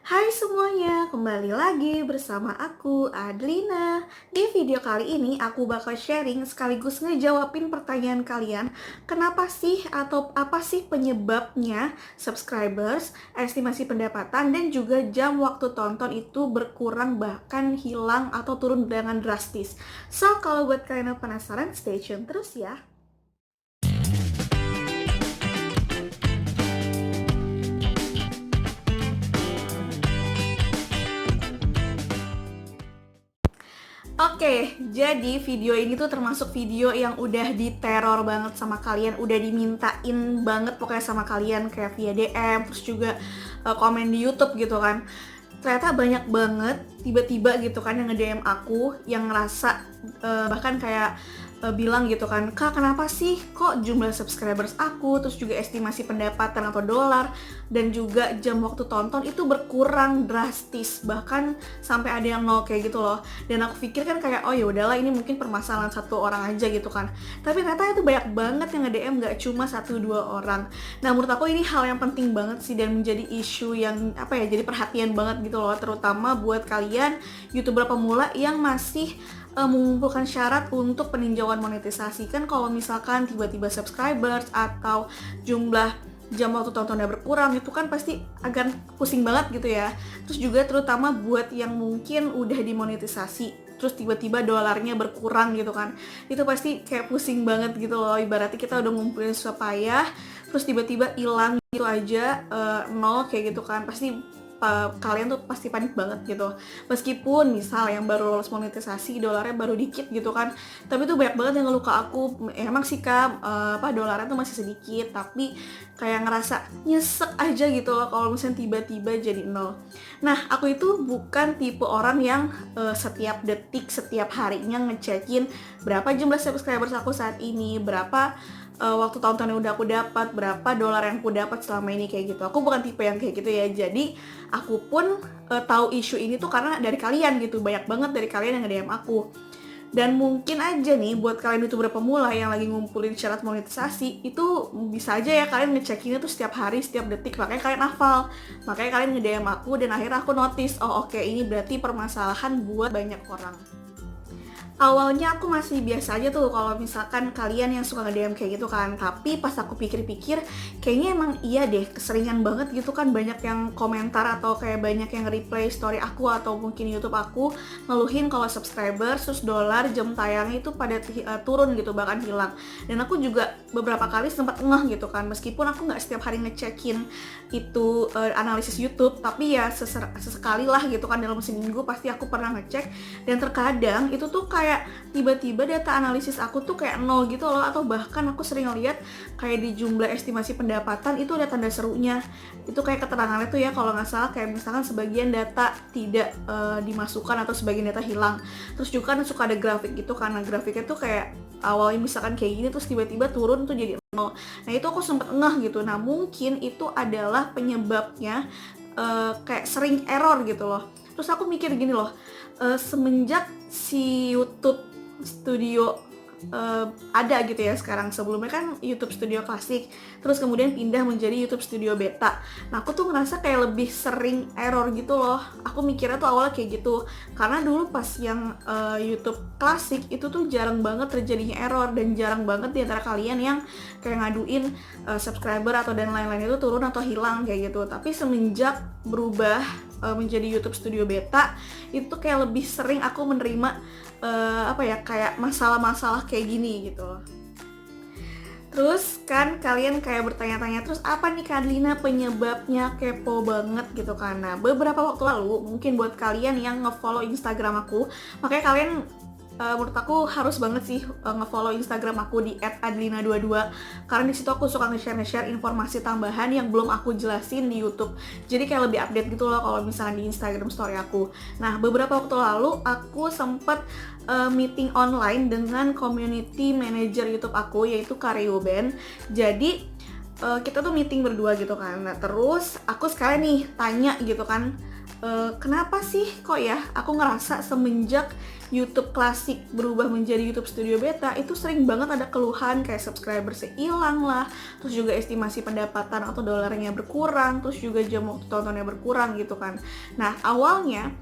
Hai semuanya, kembali lagi bersama aku, Adlina. Di video kali ini aku bakal sharing sekaligus ngejawabin pertanyaan kalian. Kenapa sih atau apa sih penyebabnya subscribers, estimasi pendapatan, dan juga jam waktu tonton itu berkurang bahkan hilang atau turun dengan drastis. So, kalau buat kalian yang penasaran, stay tune terus ya. Oke, jadi video ini tuh termasuk video yang udah diteror banget sama kalian, udah dimintain banget pokoknya sama kalian kayak via DM, terus juga komen di YouTube gitu kan. Ternyata banyak banget tiba-tiba gitu kan yang nge-DM aku yang ngerasa bahkan kayak bilang gitu kan, "Kak, kenapa sih kok jumlah subscribers aku, terus juga estimasi pendapatan atau dolar dan juga jam waktu tonton itu berkurang drastis, bahkan sampai ada yang nol kayak gitu loh." Dan aku pikir kan kayak, oh ya udahlah ini mungkin permasalahan satu orang aja gitu kan. Tapi ternyata itu banyak banget yang nge-DM, gak cuma satu dua orang. Nah, menurut aku ini hal yang penting banget sih dan menjadi isu yang apa ya, jadi perhatian banget gitu loh, terutama buat kalian YouTuber pemula yang masih mengumpulkan syarat untuk peninjauan monetisasi. Kan kalau misalkan tiba-tiba subscribers atau jumlah jam waktu tontonnya berkurang, itu kan pasti agak pusing banget gitu ya. Terus juga terutama buat yang mungkin udah dimonetisasi terus tiba-tiba dolarnya berkurang gitu kan, itu pasti kayak pusing banget gitu loh. Ibaratnya kita udah ngumpulin susah payah terus tiba-tiba hilang gitu aja, nol kayak gitu kan, pasti kalian tuh pasti panik banget gitu. Meskipun misal yang baru lolos monetisasi dolarnya baru dikit gitu kan, tapi tuh banyak banget yang ngeluh ke aku, emang sih Kak, dolarnya tuh masih sedikit, tapi kayak ngerasa nyesek aja gitu loh kalau misalnya tiba-tiba jadi nol. Nah, aku itu bukan tipe orang yang setiap detik, setiap harinya ngecekin berapa jumlah subscribers aku saat ini, berapa waktu tonton yang udah aku dapat, berapa dolar yang aku dapat selama ini kayak gitu. Aku bukan tipe yang kayak gitu ya. Jadi aku pun tahu isu ini tuh karena dari kalian gitu. Banyak banget dari kalian yang nge-DM aku. Dan mungkin aja nih buat kalian YouTuber pemula yang lagi ngumpulin syarat monetisasi, itu bisa aja ya kalian ngecekinnya tuh setiap hari, setiap detik, makanya kalian hafal. Makanya kalian nge-DM aku dan akhirnya aku notice, oh oke, ini berarti permasalahan buat banyak orang. Awalnya aku masih biasa aja tuh kalau misalkan kalian yang suka nge-DM kayak gitu kan. Tapi pas aku pikir-pikir, kayaknya emang iya deh, keseringan banget gitu kan banyak yang komentar atau kayak banyak yang replay story aku atau mungkin YouTube aku ngeluhin kalau subscriber, terus dolar, jam tayangnya itu pada turun gitu, bahkan hilang. Dan aku juga beberapa kali sempat ngeh gitu kan, meskipun aku nggak setiap hari ngecekin itu analisis YouTube, tapi ya sesekali lah gitu kan, dalam seminggu pasti aku pernah ngecek. Dan terkadang itu tuh kayak tiba-tiba data analisis aku tuh kayak nol gitu loh, atau bahkan aku sering lihat kayak di jumlah estimasi pendapatan itu ada tanda serunya. Itu kayak keterangannya tuh ya kalau nggak salah kayak misalkan sebagian data tidak dimasukkan atau sebagian data hilang. Terus juga kan suka ada grafik gitu, karena grafiknya tuh kayak awalnya misalkan kayak gini terus tiba-tiba turun tuh jadi nol. Nah itu aku sempet ngeh gitu. Nah mungkin itu adalah penyebabnya kayak sering error gitu loh. Terus aku mikir gini loh, semenjak si YouTube Studio ada gitu ya sekarang, sebelumnya kan YouTube Studio Classic, terus kemudian pindah menjadi YouTube Studio Beta. Nah aku tuh ngerasa kayak lebih sering error gitu loh. Aku mikirnya tuh awalnya kayak gitu karena dulu pas yang YouTube Classic itu tuh jarang banget terjadinya error, dan jarang banget di antara kalian yang kayak ngaduin subscriber atau dan lain-lain itu turun atau hilang kayak gitu. Tapi semenjak berubah menjadi YouTube Studio Beta, itu kayak lebih sering aku menerima kayak masalah-masalah kayak gini gitu loh. Terus kan kalian kayak bertanya-tanya, terus apa nih Kak Adlina penyebabnya, kepo banget gitu kan. Nah beberapa waktu lalu, mungkin buat kalian yang nge-follow Instagram aku, makanya kalian menurut aku harus banget sih nge-follow Instagram aku di @adlina22, karena di situ aku suka nge-share informasi tambahan yang belum aku jelasin di YouTube. Jadi kayak lebih update gitu loh kalau misalnya di Instagram story aku. Nah, beberapa waktu lalu aku sempat meeting online dengan community manager YouTube aku, yaitu Karyo Ben. Jadi kita tuh meeting berdua gitu kan. Nah, terus aku sekalian nih tanya gitu kan, kenapa sih kok ya aku ngerasa semenjak YouTube klasik berubah menjadi YouTube Studio Beta itu sering banget ada keluhan kayak subscribersnya hilang lah, terus juga estimasi pendapatan atau dolarnya berkurang, terus juga jam waktu tontonnya berkurang gitu kan. Nah awalnya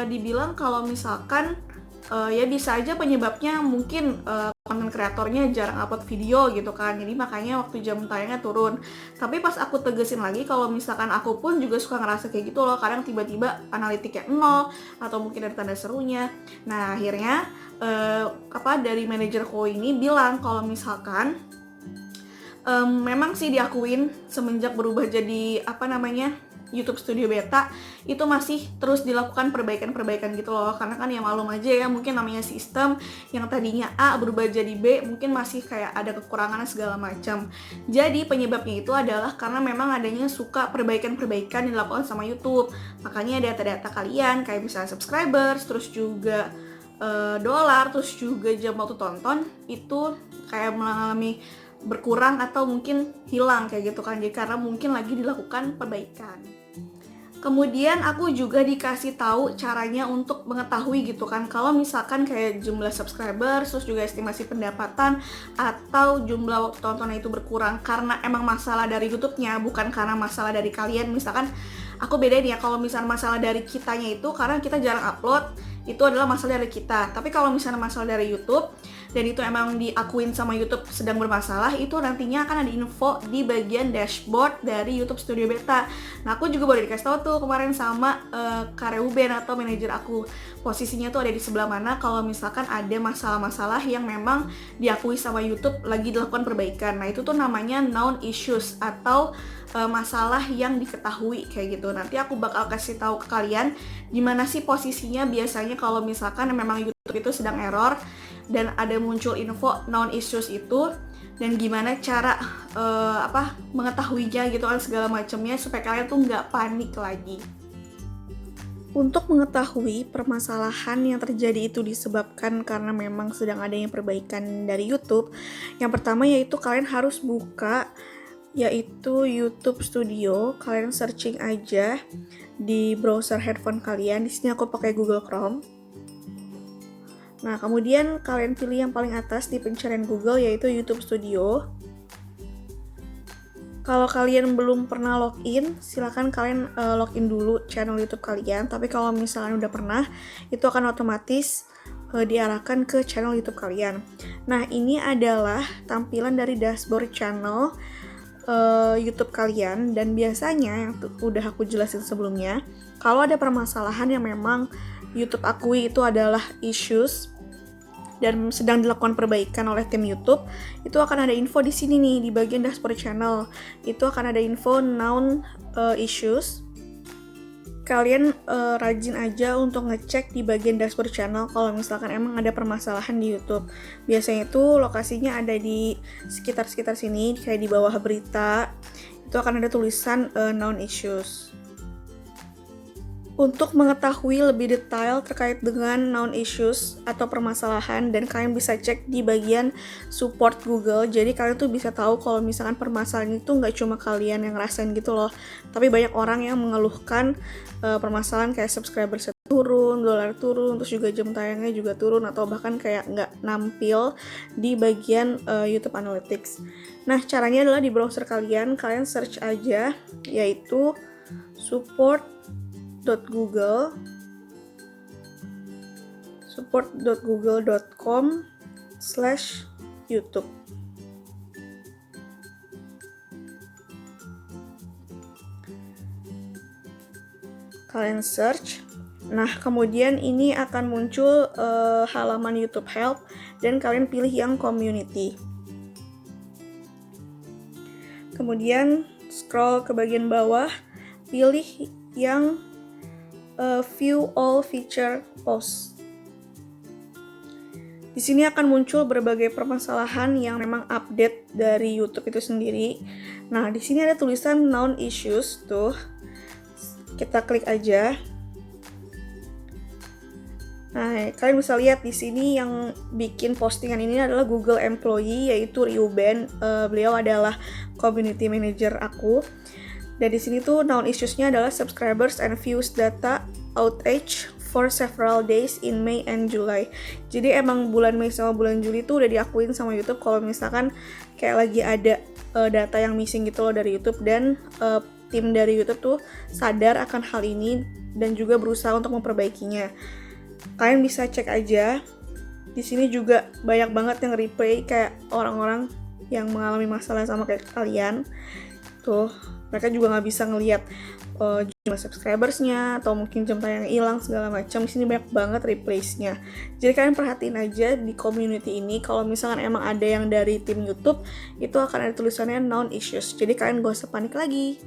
dibilang kalau misalkan ya bisa aja penyebabnya mungkin konten kreatornya jarang upload video gitu kan, jadi makanya waktu jam tayangnya turun. Tapi pas aku tegesin lagi kalau misalkan aku pun juga suka ngerasa kayak gitu loh, kadang tiba-tiba analitiknya nol atau mungkin ada tanda serunya. Nah akhirnya dari manajerku ini bilang kalau misalkan memang sih diakuin semenjak berubah jadi YouTube Studio Beta itu masih terus dilakukan perbaikan-perbaikan gitu loh, karena kan ya malum aja ya, mungkin namanya sistem yang tadinya A berubah jadi B mungkin masih kayak ada kekurangan segala macam. Jadi penyebabnya itu adalah karena memang adanya suka perbaikan-perbaikan yang dilakukan sama YouTube. Makanya data-data kalian kayak misalnya subscribers, terus juga dolar, terus juga jam waktu tonton itu kayak mengalami berkurang atau mungkin hilang kayak gitu kan, jadi karena mungkin lagi dilakukan perbaikan. Kemudian aku juga dikasih tahu caranya untuk mengetahui gitu kan, kalau misalkan kayak jumlah subscriber, terus juga estimasi pendapatan atau jumlah waktu tontonnya itu berkurang karena emang masalah dari YouTube-nya, bukan karena masalah dari kalian. Misalkan aku bedain ya, kalau misalnya masalah dari kitanya itu karena kita jarang upload, itu adalah masalah dari kita. Tapi kalau misalnya masalah dari YouTube dan itu emang diakuin sama YouTube sedang bermasalah, itu nantinya akan ada info di bagian dashboard dari YouTube Studio Beta. Nah aku juga boleh dikasih tahu tuh kemarin sama Kak Reuben atau manajer aku, posisinya tuh ada di sebelah mana kalau misalkan ada masalah-masalah yang memang diakui sama YouTube lagi dilakukan perbaikan. Nah itu tuh namanya known issues atau masalah yang diketahui kayak gitu. Nanti aku bakal kasih tahu ke kalian gimana sih posisinya biasanya kalau misalkan memang YouTube itu sedang error dan ada muncul info known issues itu, dan gimana cara mengetahuinya gitu kan segala macamnya supaya kalian tuh nggak panik lagi. Untuk mengetahui permasalahan yang terjadi itu disebabkan karena memang sedang adanya perbaikan dari YouTube, yang pertama yaitu kalian harus buka yaitu YouTube Studio. Kalian searching aja di browser handphone kalian. Di sini aku pakai Google Chrome. Nah, kemudian kalian pilih yang paling atas di pencarian Google yaitu YouTube Studio. Kalau kalian belum pernah login, silakan kalian login dulu channel YouTube kalian. Tapi kalau misalnya udah pernah, itu akan otomatis diarahkan ke channel YouTube kalian. Nah, ini adalah tampilan dari dashboard channel YouTube kalian, dan biasanya yang udah aku jelasin sebelumnya, kalau ada permasalahan yang memang YouTube akui itu adalah issues dan sedang dilakukan perbaikan oleh tim YouTube, itu akan ada info di sini nih di bagian dashboard channel. Itu akan ada info known issues. Kalian rajin aja untuk ngecek di bagian dashboard channel kalau misalkan emang ada permasalahan di YouTube. Biasanya itu lokasinya ada di sekitar sini, kayak di bawah berita. Itu akan ada tulisan known issues. Untuk mengetahui lebih detail terkait dengan known issues atau permasalahan, dan kalian bisa cek di bagian support Google. Jadi kalian tuh bisa tahu kalau misalkan permasalahan itu nggak cuma kalian yang ngerasain gitu loh, tapi banyak orang yang mengeluhkan permasalahan kayak subscriber turun, dolar turun, terus juga jam tayangnya juga turun, atau bahkan kayak nggak nampil di bagian YouTube Analytics. Nah caranya adalah di browser kalian search aja yaitu support.google.com/YouTube. Kalian search. Nah, kemudian ini akan muncul halaman YouTube Help, dan kalian pilih yang Community. Kemudian scroll ke bagian bawah, pilih yang View All Feature Posts. Di sini akan muncul berbagai permasalahan yang memang update dari YouTube itu sendiri. Nah, di sini ada tulisan known issues tuh. Kita klik aja. Nah, kalian bisa lihat di sini yang bikin postingan ini adalah Google employee yaitu Reuben. Beliau adalah community manager aku. Dan di sini tuh known issues-nya adalah subscribers and views data outage for several days in May and July. Jadi emang bulan Mei sama bulan Juli tuh udah diakuin sama YouTube kalau misalkan kayak lagi ada data yang missing gitu loh dari YouTube, dan tim dari YouTube tuh sadar akan hal ini dan juga berusaha untuk memperbaikinya. Kalian bisa cek aja. Di sini juga banyak banget yang replay kayak orang-orang yang mengalami masalah sama kayak kalian. Tuh, mereka juga nggak bisa ngelihat jumlah subscribersnya atau mungkin jam tayang hilang segala macam. Di sini banyak banget replays-nya. Jadi kalian perhatiin aja di community ini kalau misalkan emang ada yang dari tim YouTube, itu akan ada tulisannya known issues. Jadi kalian gak usah panik lagi.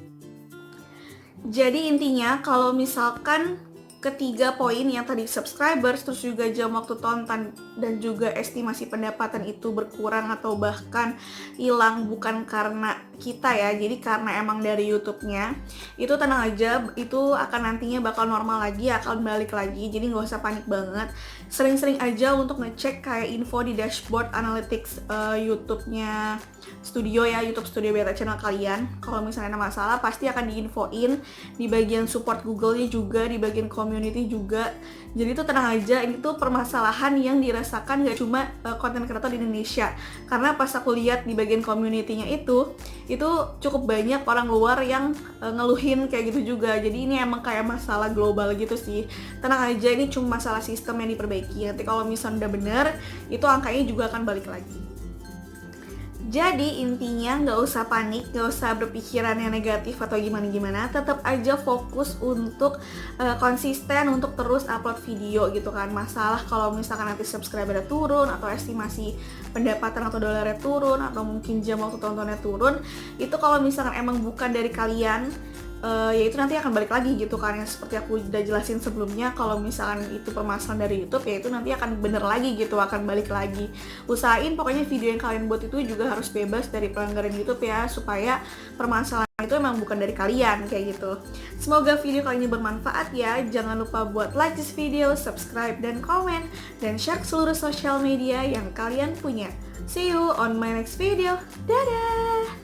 Jadi intinya kalau misalkan ketiga poin yang tadi subscribers, terus juga jam waktu tonton dan juga estimasi pendapatan itu berkurang atau bahkan hilang bukan karena kita ya, jadi karena emang dari YouTube-nya, itu tenang aja, itu akan nantinya bakal normal lagi, akan balik lagi, jadi nggak usah panik banget. Sering-sering aja untuk ngecek kayak info di dashboard analytics YouTube-nya studio ya, YouTube Studio Beta channel kalian. Kalau misalnya ada masalah pasti akan diinfoin di bagian support Google-nya juga, di bagian community juga. Jadi itu tenang aja, ini tuh permasalahan yang dirasakan gak cuma content creator di Indonesia. Karena pas aku lihat di bagian community-nya itu cukup banyak orang luar yang ngeluhin kayak gitu juga. Jadi ini emang kayak masalah global gitu sih. Tenang aja, ini cuma masalah sistem yang diperbaiki. Nanti kalau misalnya udah bener, itu angkanya juga akan balik lagi. Jadi intinya nggak usah panik, nggak usah berpikiran yang negatif atau gimana-gimana. Tetap aja fokus untuk konsisten untuk terus upload video gitu kan. Masalah kalau misalkan nanti subscribernya turun atau estimasi pendapatan atau dolarnya turun atau mungkin jam waktu tontonnya turun, itu kalau misalkan emang bukan dari kalian, ya itu nanti akan balik lagi gitu kan, yang seperti aku udah jelasin sebelumnya. Kalau misalkan itu permasalahan dari YouTube, ya itu nanti akan bener lagi gitu, akan balik lagi. Usahain pokoknya video yang kalian buat itu juga harus bebas dari pelanggaran YouTube ya, supaya permasalahan itu emang bukan dari kalian kayak gitu. Semoga video kali ini bermanfaat ya. Jangan lupa buat like this video, subscribe dan komen, dan share ke seluruh sosial media yang kalian punya. See you on my next video. Dadah!